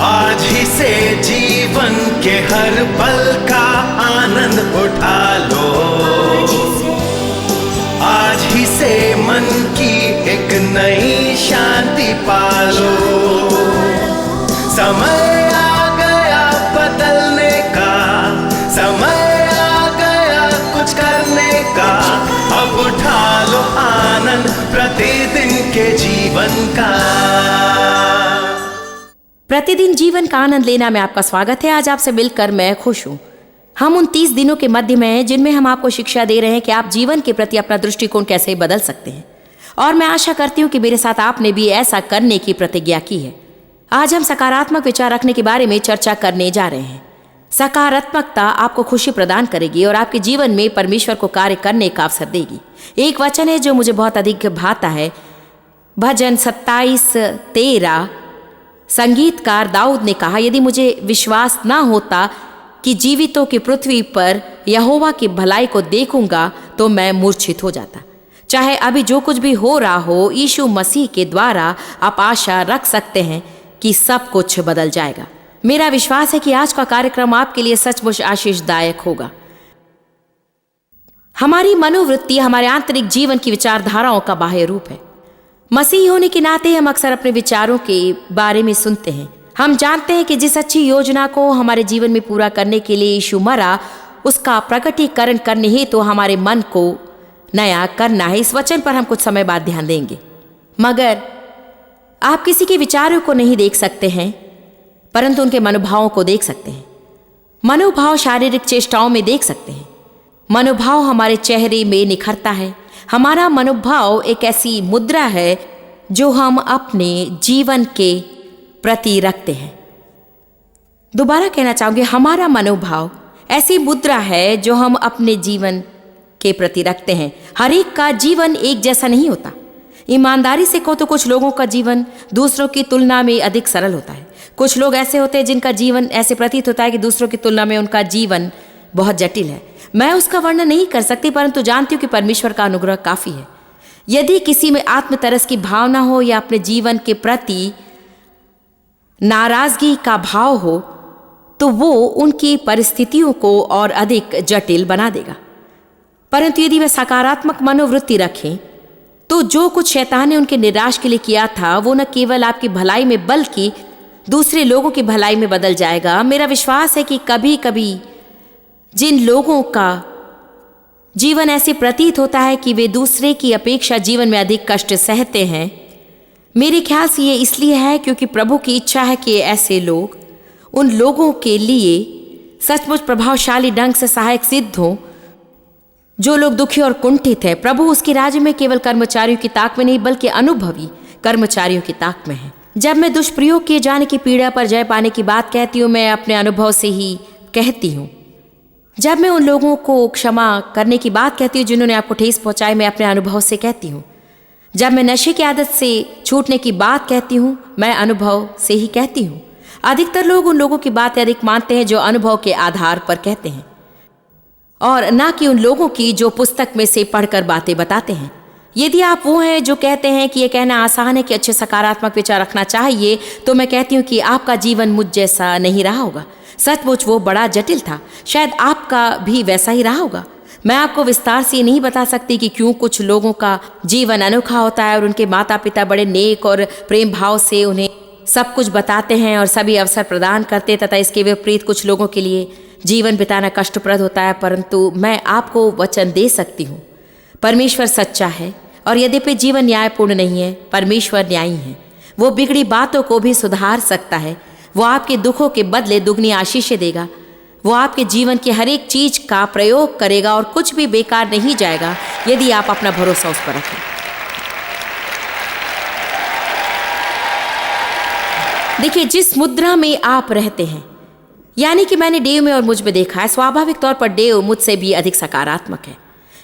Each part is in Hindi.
आज ही से जीवन के हर पल का आनंद उठा लो। आज ही से मन की एक नई शांति पालो। समय आ गया बदलने का, समय आ गया कुछ करने का। अब उठा लो आनंद प्रतिदिन के जीवन का। प्रतिदिन जीवन का आनंद लेना में आपका स्वागत है। आज आपसे मिलकर मैं खुश हूँ। हम उन 30 दिनों के मध्य में हैं जिनमें हम आपको शिक्षा दे रहे हैं कि आप जीवन के प्रति अपना दृष्टिकोण कैसे बदल सकते हैं। और मैं आशा करती हूँ कि मेरे साथ आपने भी ऐसा करने की प्रतिज्ञा की है। आज हम सकारात्मक विचार रखने के बारे में चर्चा करने जा रहे हैं। सकारात्मकता आपको खुशी प्रदान करेगी और आपके जीवन में परमेश्वर को कार्य करने का अवसर देगी। एक वचन है जो मुझे बहुत अधिक भाता है, भजन 27:13। संगीतकार दाऊद ने कहा, यदि मुझे विश्वास न होता कि जीवितों की पृथ्वी पर यहोवा की भलाई को देखूंगा तो मैं मूर्छित हो जाता। चाहे अभी जो कुछ भी हो रहा हो, यीशु मसीह के द्वारा आप आशा रख सकते हैं कि सब कुछ बदल जाएगा। मेरा विश्वास है कि आज का कार्यक्रम आपके लिए सचमुच आशीषदायक होगा। हमारी मनोवृत्ति हमारे आंतरिक जीवन की विचारधाराओं का बाह्य रूप है। मसीही होने के नाते हम अक्सर अपने विचारों के बारे में सुनते हैं। हम जानते हैं कि जिस अच्छी योजना को हमारे जीवन में पूरा करने के लिए यीशु मरा, उसका प्रकटीकरण करने ही तो हमारे मन को नया करना है। इस वचन पर हम कुछ समय बाद ध्यान देंगे। मगर आप किसी के विचारों को नहीं देख सकते हैं, परंतु उनके मनोभावों को देख सकते हैं। मनोभाव शारीरिक चेष्टाओं में देख सकते हैं। मनोभाव हमारे चेहरे में निखरता है। हमारा मनोभाव एक ऐसी मुद्रा है जो हम अपने जीवन के प्रति रखते हैं। दोबारा कहना चाहूंगी, हमारा मनोभाव ऐसी मुद्रा है जो हम अपने जीवन के प्रति रखते हैं। हर एक का जीवन एक जैसा नहीं होता। ईमानदारी से कहो तो कुछ लोगों का जीवन दूसरों की तुलना में अधिक सरल होता है। कुछ लोग ऐसे होते हैं जिनका जीवन ऐसे प्रतीत होता है कि दूसरों की तुलना में उनका जीवन बहुत जटिल है। मैं उसका वर्णन नहीं कर सकती, परंतु जानती हूँ कि परमेश्वर का अनुग्रह काफी है। यदि किसी में आत्मतरस की भावना हो या अपने जीवन के प्रति नाराजगी का भाव हो, तो वो उनकी परिस्थितियों को और अधिक जटिल बना देगा। परंतु यदि वे सकारात्मक मनोवृत्ति रखें, तो जो कुछ शैतान ने उनके निराश के लिए किया था, वो न केवल आपकी भलाई में बल्कि दूसरे लोगों की भलाई में बदल जाएगा। मेरा विश्वास है कि कभी कभी जिन लोगों का जीवन ऐसे प्रतीत होता है कि वे दूसरे की अपेक्षा जीवन में अधिक कष्ट सहते हैं, मेरे ख्याल से ये इसलिए है क्योंकि प्रभु की इच्छा है कि ऐसे लोग उन लोगों के लिए सचमुच प्रभावशाली ढंग से सहायक सिद्ध हों जो लोग दुखी और कुंठित हैं। प्रभु उसके राज्य में केवल कर्मचारियों की ताक में नहीं बल्कि अनुभवी कर्मचारियों की ताक में है। जब मैं दुष्प्रयोग किए जाने की पीड़ा पर जय पाने की बात कहती हूँ, मैं अपने अनुभव से ही कहती हूँ। जब मैं उन लोगों को क्षमा करने की बात कहती हूँ जिन्होंने आपको ठेस पहुंचाई, मैं अपने अनुभव से कहती हूँ। जब मैं नशे की आदत से छूटने की बात कहती हूँ, मैं अनुभव से ही कहती हूँ। अधिकतर लोग उन लोगों की बातें अधिक मानते हैं जो अनुभव के आधार पर कहते हैं, और न कि उन लोगों की जो पुस्तक में से पढ़कर बातें बताते हैं। यदि आप वो हैं जो कहते हैं कि ये कहना आसान है कि अच्छे सकारात्मक विचार रखना चाहिए, तो मैं कहती हूँ कि आपका जीवन मुझ जैसा नहीं रहा होगा। सचमुच वो बड़ा जटिल था। शायद आपका भी वैसा ही रहा होगा। मैं आपको विस्तार से नहीं बता सकती कि क्यों कुछ लोगों का जीवन अनोखा होता है और उनके माता पिता बड़े नेक और प्रेम भाव से उन्हें सब कुछ बताते हैं और सभी अवसर प्रदान करते, तथा इसके विपरीत कुछ लोगों के लिए जीवन बिताना कष्टप्रद होता है। परंतु मैं आपको वचन दे सकती हूँ, परमेश्वर सच्चा है और यद्यपि जीवन न्यायपूर्ण नहीं है, परमेश्वर न्यायी है। वो बिगड़ी बातों को भी सुधार सकता है। वो आपके दुखों के बदले दुगनी आशीषें देगा। वो आपके जीवन की हर एक चीज का प्रयोग करेगा और कुछ भी बेकार नहीं जाएगा यदि आप अपना भरोसा उस पर रखें। देखिए, जिस मुद्रा में आप रहते हैं, यानी कि मैंने डेव में और मुझ में देखा है, स्वाभाविक तौर पर डेव मुझसे भी अधिक सकारात्मक है।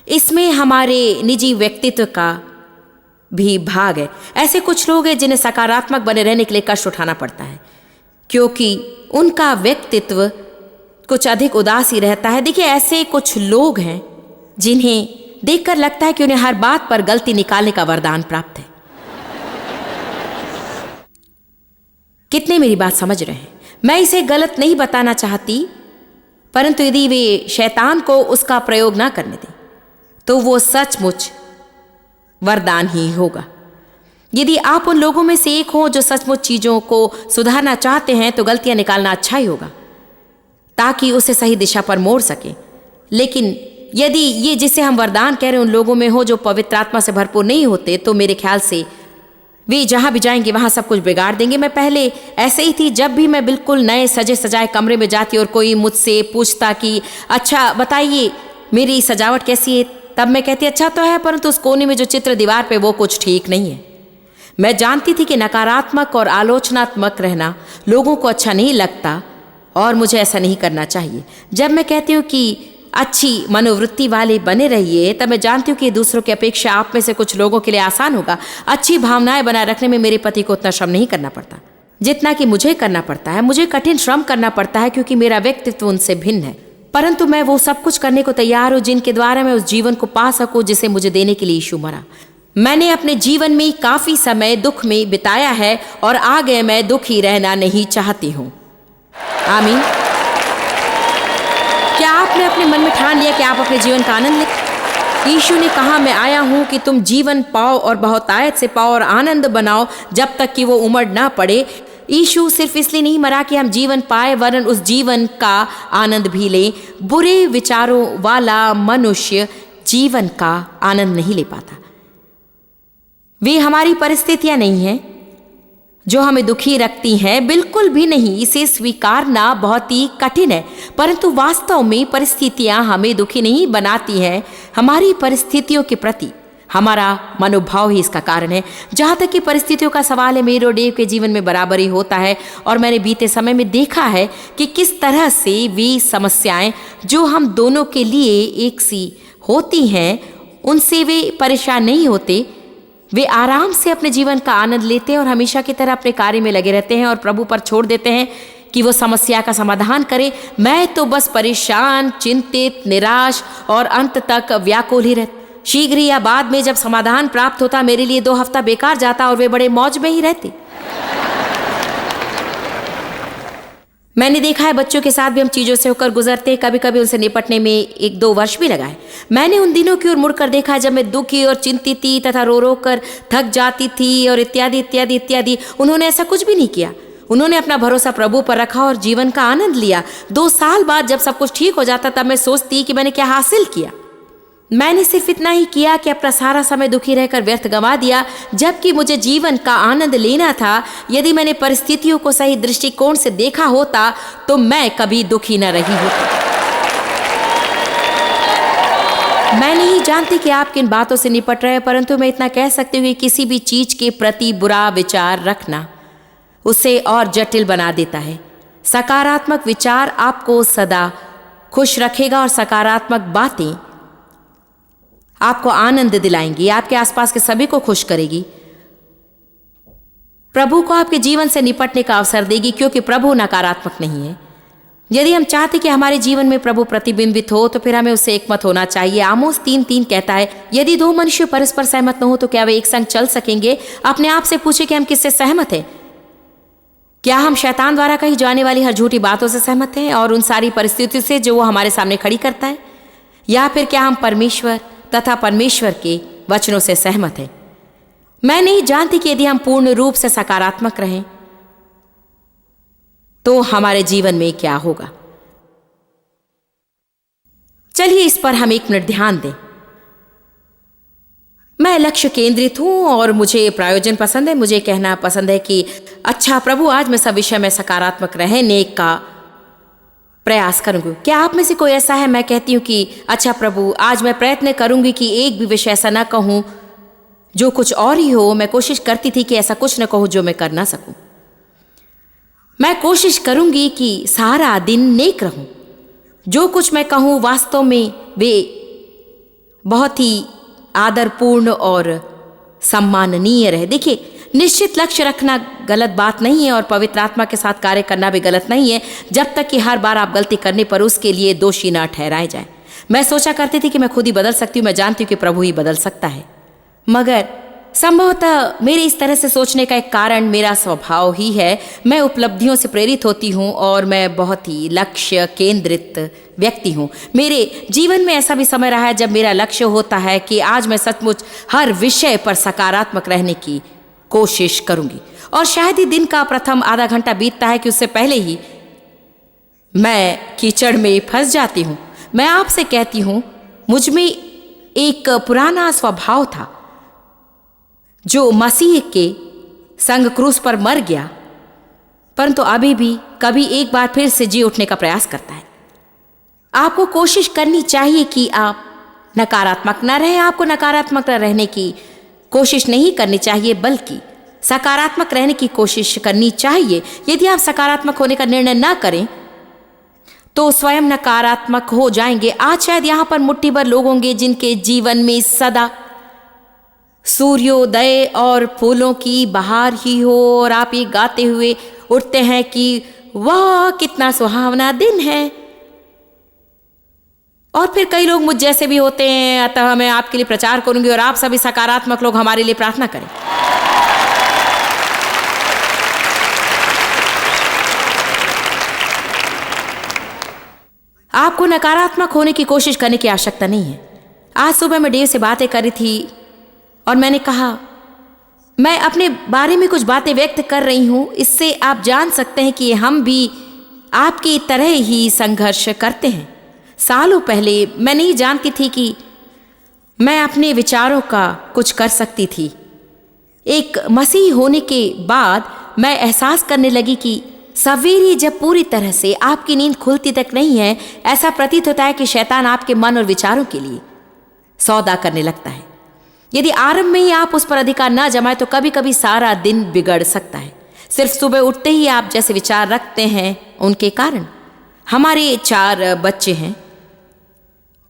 इसमें हमारे निजी व्यक्तित्व का भी भाग है। ऐसे कुछ लोग हैं जिन्हें सकारात्मक बने रहने के लिए कष्ट उठाना पड़ता है क्योंकि उनका व्यक्तित्व कुछ अधिक उदासी रहता है। देखिए, ऐसे कुछ लोग हैं जिन्हें देखकर लगता है कि उन्हें हर बात पर गलती निकालने का वरदान प्राप्त है। कितने मेरी बात समझ रहे हैं? मैं इसे गलत नहीं बताना चाहती, परंतु यदि वे शैतान को उसका प्रयोग ना करने दें तो वो सचमुच वरदान ही होगा। यदि आप उन लोगों में से एक हो जो सचमुच चीजों को सुधारना चाहते हैं तो गलतियां निकालना अच्छा ही होगा ताकि उसे सही दिशा पर मोड़ सके। लेकिन यदि ये जिसे हम वरदान कह रहे हैं उन लोगों में हो जो पवित्र आत्मा से भरपूर नहीं होते, तो मेरे ख्याल से वे जहां भी जाएंगे वहां सब कुछ बिगाड़ देंगे। मैं पहले ऐसे ही थी। जब भी मैं बिल्कुल नए सजे सजाए कमरे में जाती और कोई मुझसे पूछता कि अच्छा बताइए मेरी सजावट कैसी है, तब मैं कहती अच्छा तो है, परंतु उस कोने में जो चित्र दीवार पे वो कुछ ठीक नहीं है। मैं जानती थी कि नकारात्मक और आलोचनात्मक रहना लोगों को अच्छा नहीं लगता और मुझे ऐसा नहीं करना चाहिए। जब मैं कहती हूँ कि अच्छी मनोवृत्ति वाले बने रहिए, तब मैं जानती हूँ कि दूसरों की अपेक्षा आप में से कुछ लोगों के लिए आसान होगा। अच्छी भावनाएं बनाए रखने में मेरे पति को उतना श्रम नहीं करना पड़ता जितना कि मुझे करना पड़ता है। मुझे कठिन श्रम करना पड़ता है क्योंकि मेरा व्यक्तित्व उनसे भिन्न है, परंतु मैं वो सब कुछ करने को तैयार हूँ जिनके द्वारा मैं उस जीवन को पा सकूँ जिसे मुझे देने के लिए यीशु मरा। मैंने अपने जीवन में काफी समय दुख में बिताया है और आगे मैं दुखी रहना नहीं चाहती हूँ। आमीन। क्या आपने अपने मन में ठान लिया कि आप अपने जीवन का आनंद लें? यीशु ने कहा मैं आया हूँ कि तुम जीवन पाओ और बहुतायत से पाओ और आनंद बनाओ जब तक कि वो उमड़ ना पड़े। यीशु सिर्फ इसलिए नहीं मरा कि हम जीवन पाए, वरन उस जीवन का आनंद भी लें। बुरे विचारों वाला मनुष्य जीवन का आनंद नहीं ले पाता। वे हमारी परिस्थितियां नहीं हैं जो हमें दुखी रखती हैं, बिल्कुल भी नहीं। इसे स्वीकारना बहुत ही कठिन है, परंतु वास्तव में परिस्थितियां हमें दुखी नहीं बनाती हैं। हमारी परिस्थितियों के प्रति हमारा मनोभाव ही इसका कारण है। जहाँ तक कि परिस्थितियों का सवाल है, मेरे और डेव के जीवन में बराबर ही होता है और मैंने बीते समय में देखा है कि किस तरह से वे समस्याएं जो हम दोनों के लिए एक सी होती हैं, उनसे वे परेशान नहीं होते। वे आराम से अपने जीवन का आनंद लेते हैं और हमेशा की तरह अपने कार्य में लगे रहते हैं और प्रभु पर छोड़ देते हैं कि वो समस्या का समाधान करे। मैं तो बस परेशान, चिंतित, निराश और अंत तक व्याकुल ही रहती। शीघ्र ही या बाद में जब समाधान प्राप्त होता, मेरे लिए 2 हफ्ता बेकार जाता और वे बड़े मौज में ही रहते। मैंने देखा है बच्चों के साथ भी हम चीजों से होकर गुजरते, कभी कभी उनसे निपटने में 1-2 वर्ष भी लगाए। मैंने उन दिनों की ओर मुड़कर देखा जब मैं दुखी और चिंतित थी तथा रो रो कर थक जाती थी और इत्यादि इत्यादि इत्यादि। उन्होंने ऐसा कुछ भी नहीं किया। उन्होंने अपना भरोसा प्रभु पर रखा और जीवन का आनंद लिया। 2 साल बाद जब सब कुछ ठीक हो जाता, तब मैं सोचती कि मैंने क्या हासिल किया। मैंने सिर्फ इतना ही किया कि अपना सारा समय दुखी रहकर व्यर्थ गंवा दिया, जबकि मुझे जीवन का आनंद लेना था। यदि मैंने परिस्थितियों को सही दृष्टिकोण से देखा होता तो मैं कभी दुखी न रही होती। मैं नहीं जानती कि आप किन बातों से निपट रहे हैं, परंतु मैं इतना कह सकती हूँ कि किसी भी चीज के प्रति बुरा विचार रखना उसे और जटिल बना देता है। सकारात्मक विचार आपको सदा खुश रखेगा और सकारात्मक बातें आपको आनंद दिलाएंगी, आपके आसपास के सभी को खुश करेगी। प्रभु को आपके जीवन से निपटने का अवसर देगी, क्योंकि प्रभु नकारात्मक नहीं है। यदि हम चाहते कि हमारे जीवन में प्रभु प्रतिबिंबित हो, तो फिर हमें उससे एकमत होना चाहिए। आमोस 3:3 कहता है, यदि 2 मनुष्य परस्पर सहमत न हो तो क्या वे एक संग चल सकेंगे? अपने आप से पूछे कि हम किससे सहमत हैं। क्या हम शैतान द्वारा कही जाने वाली हर झूठी बातों से सहमत हैं और उन सारी परिस्थितियों से जो वो हमारे सामने खड़ी करता है, या फिर क्या हम परमेश्वर तथा परमेश्वर के वचनों से सहमत हैं? मैं नहीं जानती कि यदि हम पूर्ण रूप से सकारात्मक रहें तो हमारे जीवन में क्या होगा। चलिए इस पर हम 1 मिनट ध्यान दें। मैं लक्ष्य केंद्रित हूं और मुझे प्रायोजन पसंद है। मुझे कहना पसंद है कि अच्छा प्रभु, आज मैं सब विषय में सकारात्मक रहने का प्रयास करूंगी। क्या आप में से कोई ऐसा है? मैं कहती हूँ कि अच्छा प्रभु, आज मैं प्रयत्न करूंगी कि एक भी विषय ऐसा ना कहूं जो कुछ और ही हो। मैं कोशिश करती थी कि ऐसा कुछ न कहूं जो मैं कर ना सकूं। मैं कोशिश करूंगी कि सारा दिन नेक रहूं। जो कुछ मैं कहूं वास्तव में वे बहुत ही आदरपूर्ण और सम्माननीय रहे। देखिए, निश्चित लक्ष्य रखना गलत बात नहीं है और पवित्र आत्मा के साथ कार्य करना भी गलत नहीं है, जब तक कि हर बार आप गलती करने पर उसके लिए दोषी ना ठहराए जाए। मैं सोचा करती थी कि मैं खुद ही बदल सकती हूँ। मैं जानती हूँ कि प्रभु ही बदल सकता है, मगर संभवतः मेरे इस तरह से सोचने का एक कारण मेरा स्वभाव ही है। मैं उपलब्धियों से प्रेरित होती हूँ और मैं बहुत ही लक्ष्य केंद्रित व्यक्ति हूँ। मेरे जीवन में ऐसा भी समय रहा है जब मेरा लक्ष्य होता है कि आज मैं सचमुच हर विषय पर सकारात्मक रहने की कोशिश करूंगी, और शायद ही दिन का प्रथम आधा घंटा बीतता है कि उससे पहले ही मैं कीचड़ में फंस जाती हूँ। मैं आपसे कहती हूँ, मुझ में एक पुराना स्वभाव था जो मसीह के संग क्रूस पर मर गया, परंतु अभी भी कभी एक बार फिर से जी उठने का प्रयास करता है। आपको कोशिश करनी चाहिए कि आप नकारात्मक न रहें। आपको नकारात्मक रहने की कोशिश नहीं करनी चाहिए, बल्कि सकारात्मक रहने की कोशिश करनी चाहिए। यदि आप सकारात्मक होने का निर्णय न करें तो स्वयं नकारात्मक हो जाएंगे। आज शायद यहाँ पर मुट्ठी भर लोग होंगे जिनके जीवन में सदा सूर्योदय और फूलों की बहार ही हो, और आप ये गाते हुए उठते हैं कि वाह कितना सुहावना दिन है। और फिर कई लोग मुझ जैसे भी होते हैं, अतः मैं आपके लिए प्रचार करूंगी और आप सभी सकारात्मक लोग हमारे लिए प्रार्थना करें। आपको नकारात्मक होने की कोशिश करने की आवश्यकता नहीं है। आज सुबह मैं डेव से बातें कर रही थी और मैंने कहा, मैं अपने बारे में कुछ बातें व्यक्त कर रही हूं, इससे आप जान सकते हैं कि हम भी आपकी तरह ही संघर्ष करते हैं। सालों पहले मैं नहीं जानती थी कि मैं अपने विचारों का कुछ कर सकती थी। एक मसीह होने के बाद मैं एहसास करने लगी कि सवेरे जब पूरी तरह से आपकी नींद खुलती तक नहीं है, ऐसा प्रतीत होता है कि शैतान आपके मन और विचारों के लिए सौदा करने लगता है। यदि आरंभ में ही आप उस पर अधिकार न जमाए तो कभी कभी सारा दिन बिगड़ सकता है, सिर्फ सुबह उठते ही आप जैसे विचार रखते हैं उनके कारण। हमारे 4 बच्चे हैं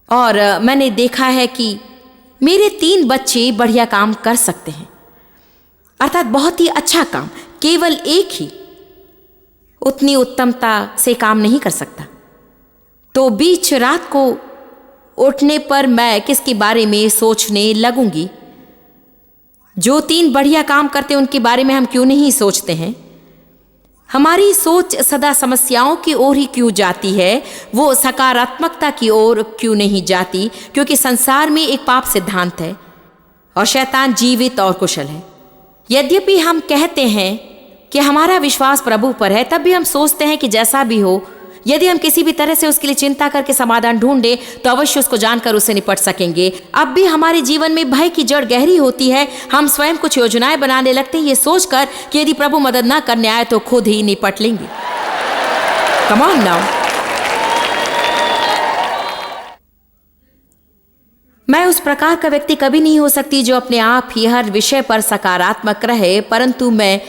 और मैंने देखा है कि मेरे 3 बच्चे बढ़िया काम कर सकते हैं, अर्थात बहुत ही अच्छा काम। केवल एक ही उतनी उत्तमता से काम नहीं कर सकता। तो बीच रात को उठने पर मैं किसके बारे में सोचने लगूंगी? जो 3 बढ़िया काम करते हैं उनके बारे में हम क्यों नहीं सोचते हैं? हमारी सोच सदा समस्याओं की ओर ही क्यों जाती है, वो सकारात्मकता की ओर क्यों नहीं जाती? क्योंकि संसार में एक पाप सिद्धांत है और शैतान जीवित और कुशल है। यद्यपि हम कहते हैं कि हमारा विश्वास प्रभु पर है, तब भी हम सोचते हैं कि जैसा भी हो, यदि हम किसी भी तरह से उसके लिए चिंता करके समाधान ढूंढे तो अवश्य उसको जानकर उससे निपट सकेंगे। अब भी हमारे जीवन में भय की जड़ गहरी होती है। हम स्वयं कुछ योजनाएं बनाने लगते हैं ये सोचकर कि यदि प्रभु मदद ना करने आए तो खुद ही निपट लेंगे। Come on now. मैं उस प्रकार का व्यक्ति कभी नहीं हो सकती जो अपने आप ही हर विषय पर सकारात्मक रहे, परंतु मैं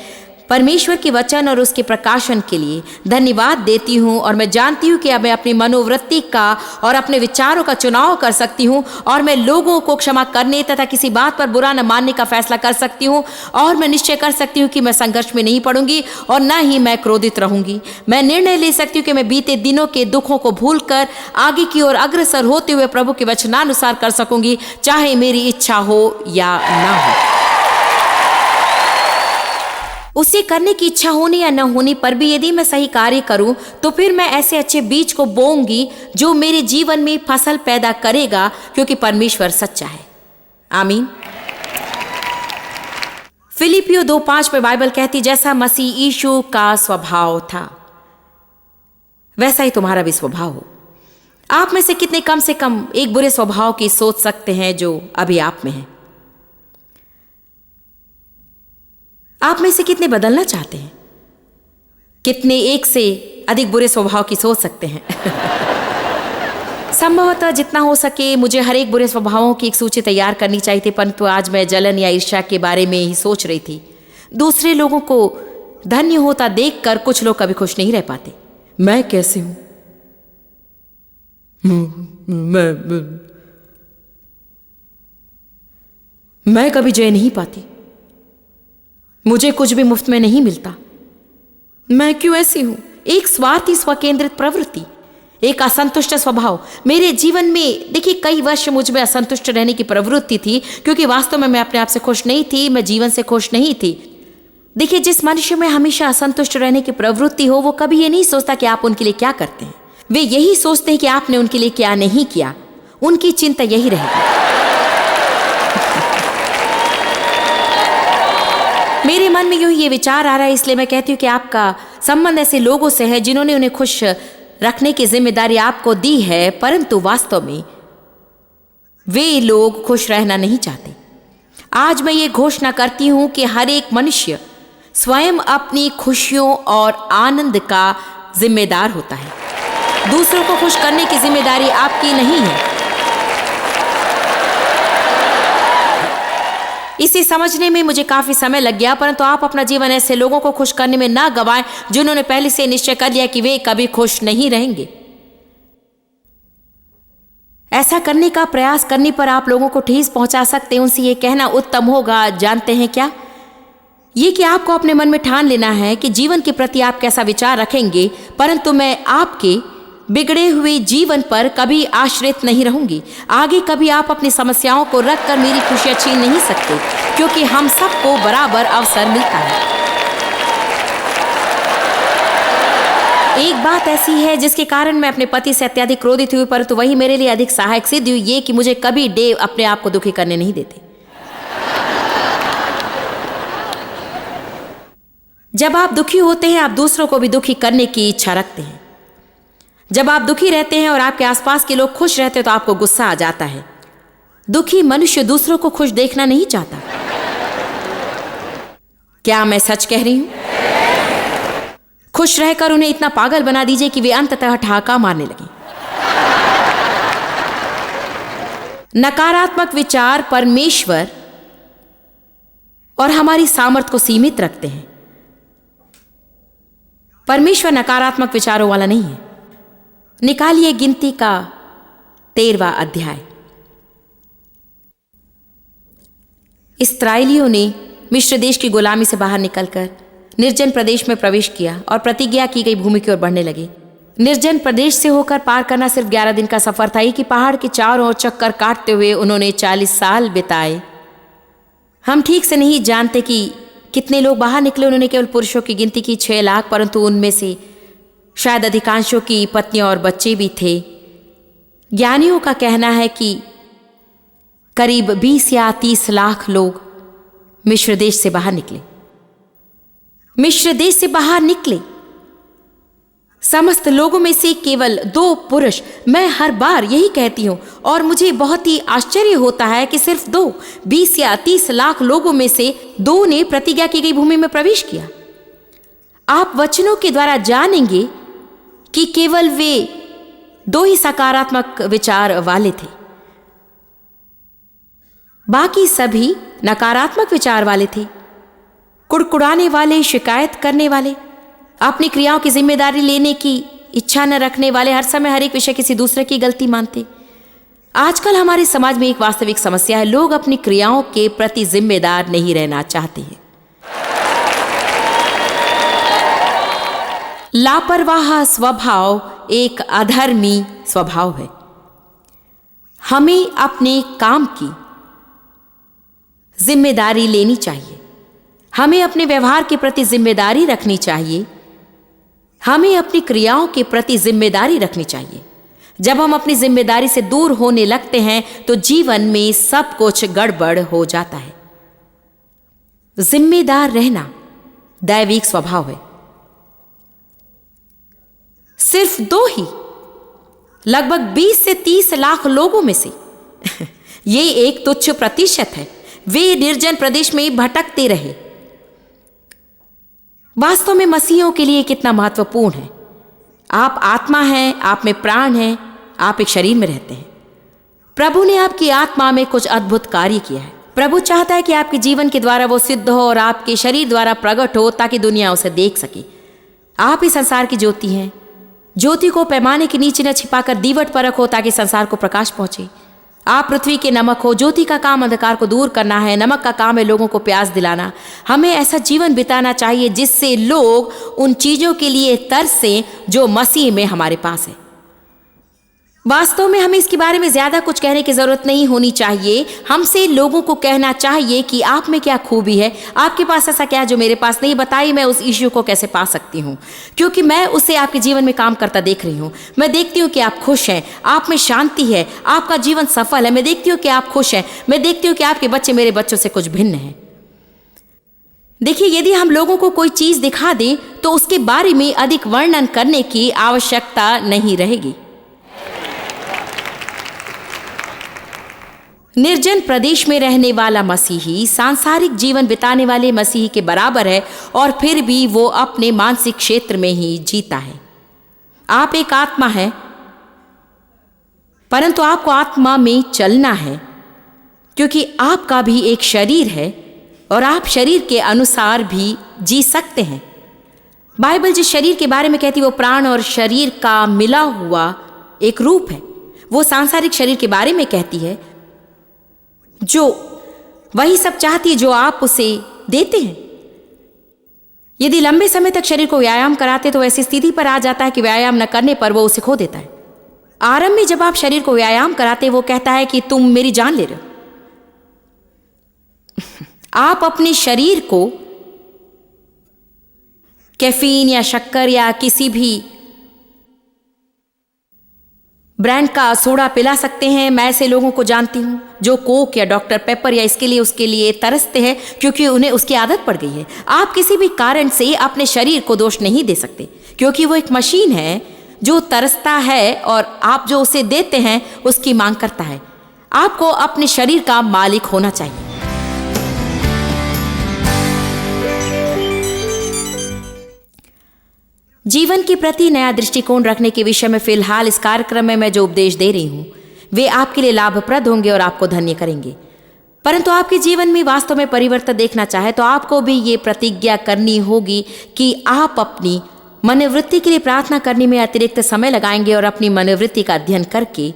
परमेश्वर के वचन और उसके प्रकाशन के लिए धन्यवाद देती हूँ, और मैं जानती हूँ कि अब मैं अपनी मनोवृत्ति का और अपने विचारों का चुनाव कर सकती हूँ, और मैं लोगों को क्षमा करने तथा किसी बात पर बुरा न मानने का फैसला कर सकती हूँ, और मैं निश्चय कर सकती हूँ कि मैं संघर्ष में नहीं पड़ूंगी और न ही मैं क्रोधित रहूंगी। मैं निर्णय ले सकती हूँ कि मैं बीते दिनों के दुखों को भूलकर आगे की ओर अग्रसर होते हुए प्रभु के वचनानुसार कर सकूंगी, चाहे मेरी इच्छा हो या ना हो। उसे करने की इच्छा होने या न होने पर भी यदि मैं सही कार्य करूं तो फिर मैं ऐसे अच्छे बीज को बोऊंगी जो मेरे जीवन में फसल पैदा करेगा, क्योंकि परमेश्वर सच्चा है। आमीन। फिलिपियो 2:5 में बाइबल कहती, जैसा मसीह यीशु का स्वभाव था वैसा ही तुम्हारा भी स्वभाव हो। आप में से कितने कम से कम एक बुरे स्वभाव की सोच सकते हैं जो अभी आप में है? आप में से कितने बदलना चाहते हैं? कितने एक से अधिक बुरे स्वभाव की सोच सकते हैं? संभवतः जितना हो सके मुझे हर एक बुरे स्वभावों की एक सूची तैयार करनी चाहिए थी, परंतु आज मैं जलन या ईर्ष्या के बारे में ही सोच रही थी। दूसरे लोगों को धन्य होता देखकर कुछ लोग कभी खुश नहीं रह पाते। मैं कैसे हूं? मैं कभी जय नहीं पाती, मुझे कुछ भी मुफ्त में नहीं मिलता। मैं क्यों ऐसी हूं? एक स्वार्थी स्वकेंद्रित प्रवृत्ति, एक असंतुष्ट स्वभाव मेरे जीवन में। देखिए, कई वर्ष मुझ में असंतुष्ट रहने की प्रवृत्ति थी, क्योंकि वास्तव में मैं अपने आप से खुश नहीं थी, मैं जीवन से खुश नहीं थी। देखिए, जिस मनुष्य में हमेशा असंतुष्ट रहने की प्रवृत्ति हो, वो कभी ये नहीं सोचता कि आप उनके लिए क्या करते हैं। वे यही सोचते हैं कि आपने उनके लिए क्या नहीं किया। उनकी चिंता यही रहेगी। मेरे मन में यूं ये विचार आ रहा है, इसलिए मैं कहती हूँ कि आपका संबंध ऐसे लोगों से है जिन्होंने उन्हें खुश रखने की जिम्मेदारी आपको दी है, परंतु वास्तव में वे लोग खुश रहना नहीं चाहते। आज मैं ये घोषणा करती हूं कि हर एक मनुष्य स्वयं अपनी खुशियों और आनंद का जिम्मेदार होता है। दूसरों को खुश करने की जिम्मेदारी आपकी नहीं है। इसे समझने में मुझे काफी समय लग गया, परंतु आप अपना जीवन ऐसे लोगों को खुश करने में ना गवाएं जिन्होंने पहले से निश्चय कर लिया कि वे कभी खुश नहीं रहेंगे। ऐसा करने का प्रयास करने पर आप लोगों को ठेस पहुंचा सकते हैं। उनसे ये कहना उत्तम होगा, जानते हैं क्या, ये कि आपको अपने मन में ठान लेना है कि जीवन के प्रति आप कैसा विचार रखेंगे, परंतु मैं आपके बिगड़े हुए जीवन पर कभी आश्रित नहीं रहूंगी। आगे कभी आप अपनी समस्याओं को रखकर मेरी खुशियां छीन नहीं सकते, क्योंकि हम सबको बराबर अवसर मिलता है। एक बात ऐसी है जिसके कारण मैं अपने पति से अत्यधिक क्रोधित हुई, परंतु वही मेरे लिए अधिक सहायक सिद्ध हुई, ये कि मुझे कभी डेव अपने आप को दुखी करने नहीं देते। जब आप दुखी होते हैं, आप दूसरों को भी दुखी करने की इच्छा रखते हैं। जब आप दुखी रहते हैं और आपके आसपास के लोग खुश रहते हैं, तो आपको गुस्सा आ जाता है। दुखी मनुष्य दूसरों को खुश देखना नहीं चाहता। क्या मैं सच कह रही हूं? खुश रहकर उन्हें इतना पागल बना दीजिए कि वे अंततः ठहाका मारने लगे। नकारात्मक विचार परमेश्वर और हमारी सामर्थ्य को सीमित रखते हैं। परमेश्वर नकारात्मक विचारों वाला नहीं है। निकालिए गिनती का 13वां अध्याय। इस्राएलियों ने मिस्र देश की गुलामी से बाहर निकलकर निर्जन प्रदेश में प्रवेश किया और प्रतिज्ञा की गई भूमि की ओर बढ़ने लगे। निर्जन प्रदेश से होकर पार करना सिर्फ 11 दिन का सफर था। कि पहाड़ के चारों ओर चक्कर काटते हुए उन्होंने 40 साल बिताए। हम ठीक से नहीं जानते कि कितने लोग बाहर निकले। उन्होंने केवल पुरुषों की गिनती की 6 लाख, परंतु उनमें से शायद अधिकांशों की पत्नियां और बच्चे भी थे। ज्ञानियों का कहना है कि करीब 20 या 30 लाख लोग मिस्र देश से बाहर निकले। मिस्र देश से बाहर निकले समस्त लोगों में से केवल 2 पुरुष। मैं हर बार यही कहती हूं और मुझे बहुत ही आश्चर्य होता है कि सिर्फ 2, 20 या 30 लाख लोगों में से 2 ने प्रतिज्ञा की गई भूमि में प्रवेश किया। आप वचनों के द्वारा जानेंगे कि केवल वे 2 ही सकारात्मक विचार वाले थे। बाकी सभी नकारात्मक विचार वाले थे। कुड़कुड़ाने वाले, शिकायत करने वाले, अपनी क्रियाओं की जिम्मेदारी लेने की इच्छा न रखने वाले, हर समय हर एक विषय किसी दूसरे की गलती मानते। आजकल हमारे समाज में एक वास्तविक समस्या है। लोग अपनी क्रियाओं के प्रति जिम्मेदार नहीं रहना चाहते हैं। लापरवाह स्वभाव एक अधर्मी स्वभाव है। हमें अपने काम की जिम्मेदारी लेनी चाहिए। हमें अपने व्यवहार के प्रति जिम्मेदारी रखनी चाहिए। हमें अपनी क्रियाओं के प्रति जिम्मेदारी रखनी चाहिए। जब हम अपनी जिम्मेदारी से दूर होने लगते हैं तो जीवन में सब कुछ गड़बड़ हो जाता है। जिम्मेदार रहना दैविक स्वभाव है। सिर्फ 2 ही, लगभग 20 से 30 लाख लोगों में से ये एक तुच्छ प्रतिशत है। वे निर्जन प्रदेश में भटकते रहे। वास्तव में मसीहियों के लिए कितना महत्वपूर्ण है। आप आत्मा हैं, आप में प्राण हैं, आप एक शरीर में रहते हैं। प्रभु ने आपकी आत्मा में कुछ अद्भुत कार्य किया है। प्रभु चाहता है कि आपके जीवन के द्वारा वो सिद्ध हो और आपके शरीर द्वारा प्रकट हो, ताकि दुनिया उसे देख सके। आप इस संसार की ज्योति हैं। ज्योति को पैमाने के नीचे न छिपाकर दीवट पर रखो, ताकि संसार को प्रकाश पहुंचे। आप पृथ्वी के नमक हो। ज्योति का काम अंधकार को दूर करना है, नमक का काम है लोगों को प्यास दिलाना। हमें ऐसा जीवन बिताना चाहिए जिससे लोग उन चीजों के लिए तरसें जो मसीह में हमारे पास है। वास्तव में हमें इसके बारे में ज्यादा कुछ कहने की जरूरत नहीं होनी चाहिए। हमसे लोगों को कहना चाहिए कि आप में क्या खूबी है, आपके पास ऐसा क्या है जो मेरे पास नहीं, बताइए मैं उस इश्यू को कैसे पा सकती हूँ, क्योंकि मैं उसे आपके जीवन में काम करता देख रही हूँ। मैं देखती हूँ कि आप खुश हैं, आप में शांति है, आपका जीवन सफल है। मैं देखती हूँ कि आप खुश हैं, मैं देखती हूँ कि आपके बच्चे मेरे बच्चों से कुछ भिन्न हैं। देखिए, यदि हम लोगों को कोई चीज दिखा दें तो उसके बारे में अधिक वर्णन करने की आवश्यकता नहीं रहेगी। निर्जन प्रदेश में रहने वाला मसीही सांसारिक जीवन बिताने वाले मसीही के बराबर है, और फिर भी वो अपने मानसिक क्षेत्र में ही जीता है। आप एक आत्मा है, परंतु आपको आत्मा में चलना है, क्योंकि आपका भी एक शरीर है और आप शरीर के अनुसार भी जी सकते हैं। बाइबल जिस शरीर के बारे में कहती है वो प्राण और शरीर का मिला हुआ एक रूप है। वो सांसारिक शरीर के बारे में कहती है जो वही सब चाहती है जो आप उसे देते हैं। यदि लंबे समय तक शरीर को व्यायाम कराते तो ऐसी स्थिति पर आ जाता है कि व्यायाम न करने पर वो उसे खो देता है। आरंभ में जब आप शरीर को व्यायाम कराते वो कहता है कि तुम मेरी जान ले रहे हो। आप अपने शरीर को कैफीन या शक्कर या किसी भी ब्रांड का सोडा पिला सकते हैं। मैं ऐसे लोगों को जानती हूं जो कोक या डॉक्टर पेपर या इसके लिए उसके लिए तरसते हैं, क्योंकि उन्हें उसकी आदत पड़ गई है। आप किसी भी कारण से अपने शरीर को दोष नहीं दे सकते, क्योंकि वो एक मशीन है जो तरसता है और आप जो उसे देते हैं उसकी मांग करता है। आपको अपने शरीर का मालिक होना चाहिए। जीवन के प्रति नया दृष्टिकोण रखने के विषय में फिलहाल इस कार्यक्रम में मैं जो उपदेश दे रही हूं वे आपके लिए लाभप्रद होंगे और आपको धन्य करेंगे। परंतु आपके जीवन में वास्तव में परिवर्तन देखना चाहे तो आपको भी ये प्रतिज्ञा करनी होगी कि आप अपनी मनोवृत्ति के लिए प्रार्थना करने में अतिरिक्त समय लगाएंगे और अपनी मनोवृत्ति का अध्ययन करके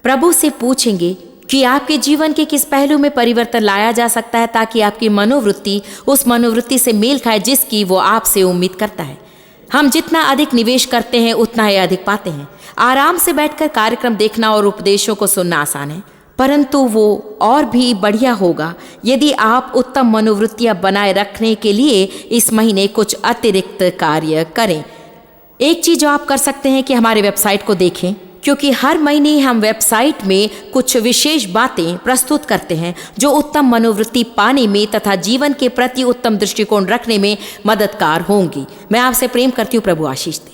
प्रभु से पूछेंगे कि आपके जीवन के किस पहलू में परिवर्तन लाया जा सकता है, ताकि आपकी मनोवृत्ति उस मनोवृत्ति से मेल खाए जिसकी वो आपसे उम्मीद करता है। हम जितना अधिक निवेश करते हैं उतना ही अधिक पाते हैं। आराम से बैठकर कार्यक्रम देखना और उपदेशों को सुनना आसान है, परंतु वो और भी बढ़िया होगा यदि आप उत्तम मनोवृत्तियां बनाए रखने के लिए इस महीने कुछ अतिरिक्त कार्य करें। एक चीज जो आप कर सकते हैं कि हमारे वेबसाइट को देखें, क्योंकि हर महीने हम वेबसाइट में कुछ विशेष बातें प्रस्तुत करते हैं जो उत्तम मनोवृत्ति पाने में तथा जीवन के प्रति उत्तम दृष्टिकोण रखने में मददगार होंगी। मैं आपसे प्रेम करती हूँ। प्रभु आशीष दे।